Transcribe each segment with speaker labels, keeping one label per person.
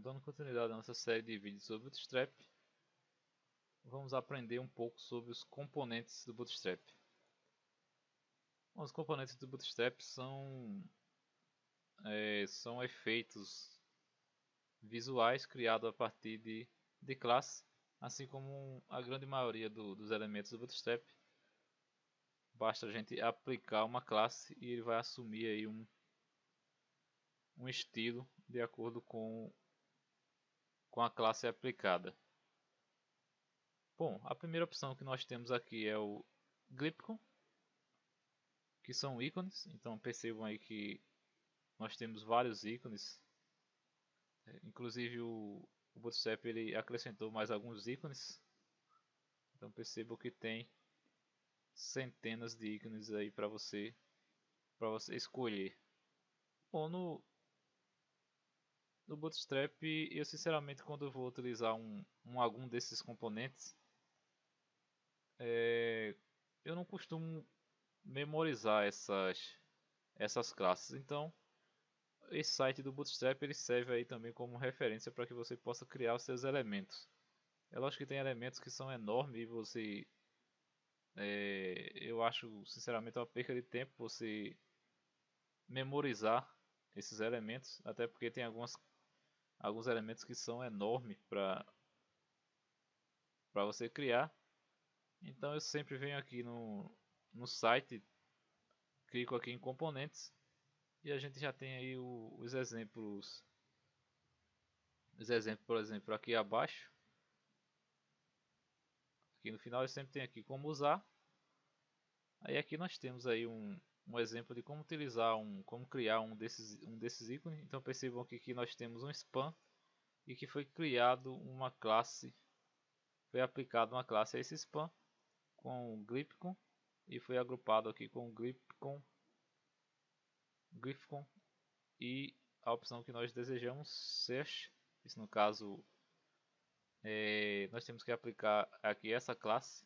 Speaker 1: Dando continuidade à nossa série de vídeos sobre Bootstrap, vamos aprender um pouco sobre os componentes do Bootstrap. Os componentes do Bootstrap são efeitos visuais criados a partir de classe, assim como a grande maioria dos elementos do Bootstrap. Basta a gente aplicar uma classe e ele vai assumir aí um estilo de acordo com a classe aplicada. Bom, a primeira opção que nós temos aqui é o Glypcon, que são ícones. Então percebam aí que nós temos vários ícones. Inclusive o Bootstrap ele acrescentou mais alguns ícones. Então percebam que tem centenas de ícones aí para você escolher. Bom, no Bootstrap eu sinceramente quando eu vou utilizar algum desses componentes, eu não costumo memorizar essas classes. Então esse site do Bootstrap ele serve aí também como referência para que você possa criar os seus elementos. É lógico que tem elementos que são enormes e eu acho sinceramente uma perca de tempo você memorizar esses elementos, até porque tem alguns elementos que são enormes para você criar. Então eu sempre venho aqui no site, clico aqui em componentes e a gente já tem aí os exemplos. Por exemplo, aqui abaixo. Aqui no final eu sempre tenho aqui como usar. Aí aqui nós temos aí um exemplo de como utilizar como criar um desses ícones. Então percebam aqui que nós temos um span e que foi criado uma classe, foi aplicado uma classe a esse span com o Glypcon e foi agrupado aqui com o Glypcon e a opção que nós desejamos, search. Isso no caso nós temos que aplicar aqui essa classe.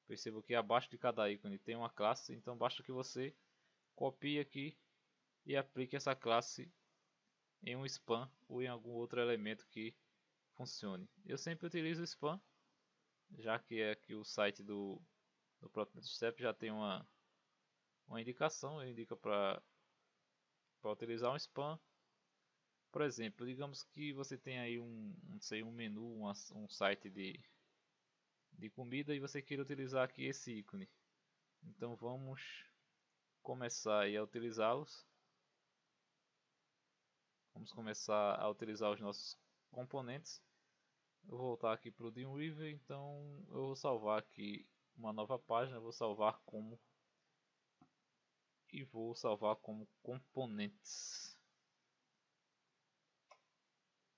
Speaker 1: Perceba que abaixo de cada ícone tem uma classe, então basta que você copie aqui e aplique essa classe em um span ou em algum outro elemento que funcione. Eu sempre utilizo o span, já que é que o site do próprio Bootstrap já tem uma indicação, ele indica para utilizar um span. Por exemplo, digamos que você tem aí um menu, um site de comida e você queira utilizar aqui esse ícone. Então vamos começar a utilizá-los. Vamos começar a utilizar os nossos componentes. Eu vou voltar aqui para o Dreamweaver, então eu vou salvar aqui uma nova página, vou salvar como componentes.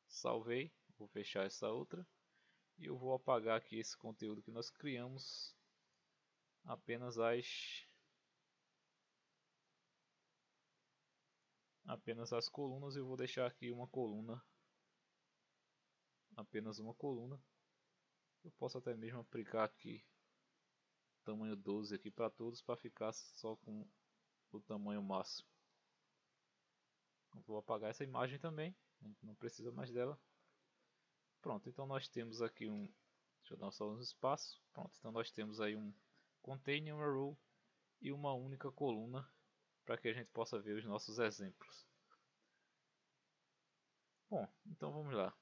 Speaker 1: Salvei, vou fechar essa outra e eu vou apagar aqui esse conteúdo que nós criamos, apenas as colunas. Eu vou deixar aqui uma coluna, apenas uma coluna. Eu posso até mesmo aplicar aqui tamanho 12 aqui para todos, para ficar só com o tamanho máximo. Vou apagar essa imagem também, a gente não precisa mais dela. Pronto, então nós temos aqui deixa eu dar só uns espaços. Pronto, então nós temos aí um container, uma row e uma única coluna para que a gente possa ver os nossos exemplos. Bom, então vamos lá.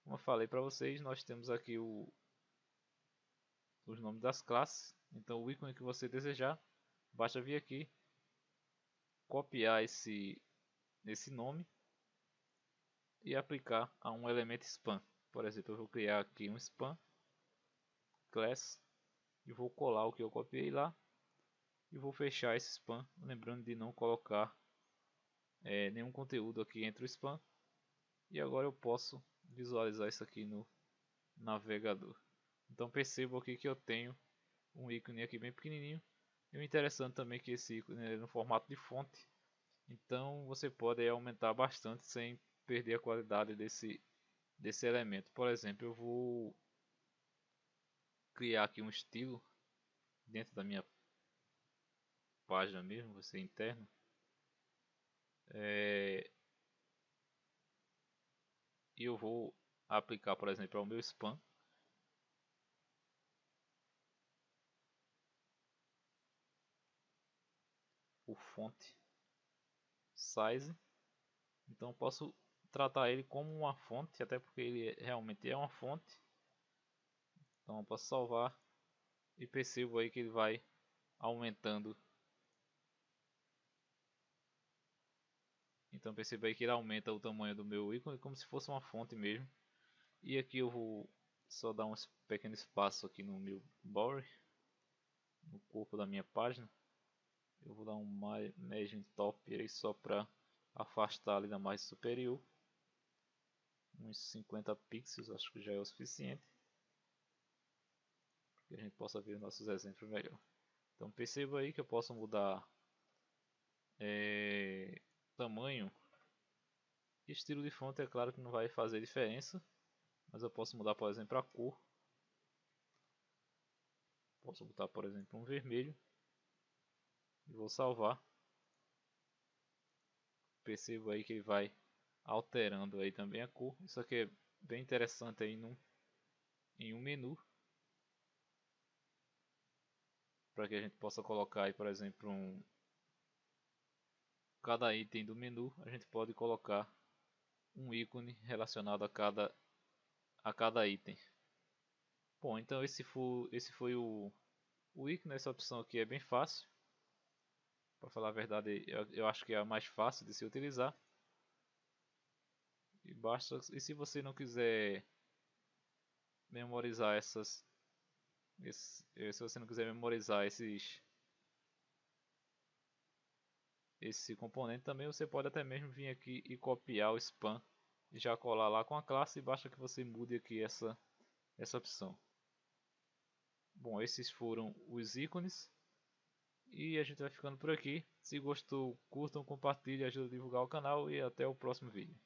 Speaker 1: Como eu falei para vocês, nós temos aqui os nomes das classes. Então o ícone que você desejar, basta vir aqui, copiar esse nome e aplicar a um elemento span. Por exemplo, eu vou criar aqui um span class e vou colar o que eu copiei lá e vou fechar esse span, lembrando de não colocar nenhum conteúdo aqui entre o span. E agora eu posso visualizar isso aqui no navegador. Então percebo aqui que eu tenho um ícone aqui bem pequenininho. E o interessante também é que esse ícone é no formato de fonte. Então você pode aumentar bastante sem perder a qualidade desse elemento. Por exemplo, eu vou criar aqui um estilo dentro da minha página mesmo, vai ser interno. e eu vou aplicar, por exemplo, ao meu spam. O font size. Então eu posso tratar ele como uma fonte, até porque ele realmente é uma fonte. Então eu posso salvar e percebo aí que ele vai aumentando. Então perceba aí que ele aumenta o tamanho do meu ícone como se fosse uma fonte mesmo. E aqui eu vou só dar um pequeno espaço aqui no meu body, no corpo da minha página. Eu vou dar um margin top aí só para afastar ali da margem superior. Uns 50 pixels, acho que já é o suficiente. Para que a gente possa ver nossos exemplos melhor. Então perceba aí que eu posso mudar tamanho. Estilo de fonte é claro que não vai fazer diferença, mas eu posso mudar, por exemplo, a cor. Posso botar, por exemplo, um vermelho e vou salvar. Percebo aí que ele vai alterando aí também a cor. Isso aqui é bem interessante aí em um menu, para que a gente possa colocar aí, por exemplo, cada item do menu, a gente pode colocar um ícone relacionado a cada item. Bom, então esse foi o ícone. Essa opção aqui é bem fácil. Para falar a verdade, eu acho que é a mais fácil de se utilizar. E se você não quiser memorizar se você não quiser memorizar esse componente também, você pode até mesmo vir aqui e copiar o spam e já colar lá com a classe, e basta que você mude aqui essa opção. Bom, esses foram os ícones e a gente vai ficando por aqui. Se gostou, curtam, compartilhem, ajuda a divulgar o canal e até o próximo vídeo.